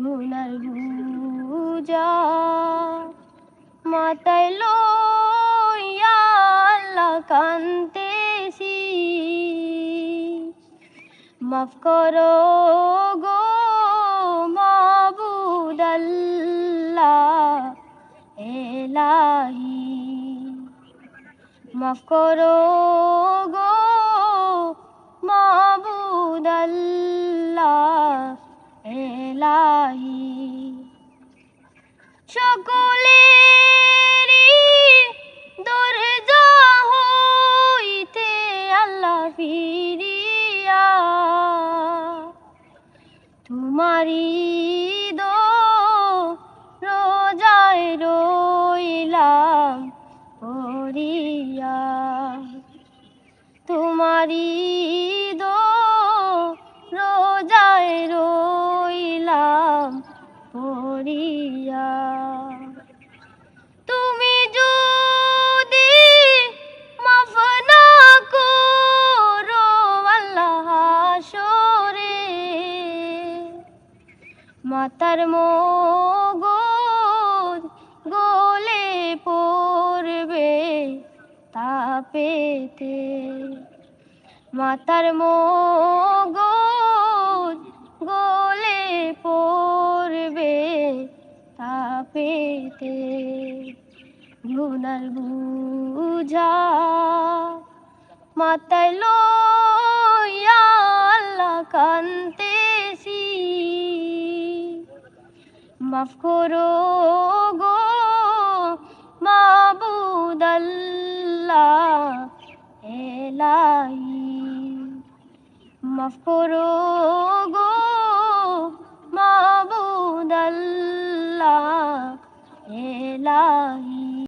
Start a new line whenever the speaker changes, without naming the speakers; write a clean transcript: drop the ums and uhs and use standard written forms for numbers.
গুনার বুঝা মাথায় লইয়া আল্লাহ কান্দেছি, মাফ করো গো মাবুদ আল্লাহ এলাহি, মাফ করো গো মাবুদ আল্লাহ এলাহি। সকলেরই দরজা হইতে আল্লাহ ফিরিয়া তোমারি রোজায় রইলাম পড়িয়া, তোমারি রোজায় রইলাম পড়িয়া। তুমি যদি মাফ না করো আল্লাহ হাসরে, মাতার মগজ গলে পড়বে তাপেতে, মাতার মগজ গলে পড়বে তাপেতে। গুনার বুঝা মাথায় লইয়া আল্লাহ কান্দেছি, মাফ করো গো মাবুদ আল্লাহ এলাহি, মাফ করো গো মাবুদ আল্লাহ এলাহি।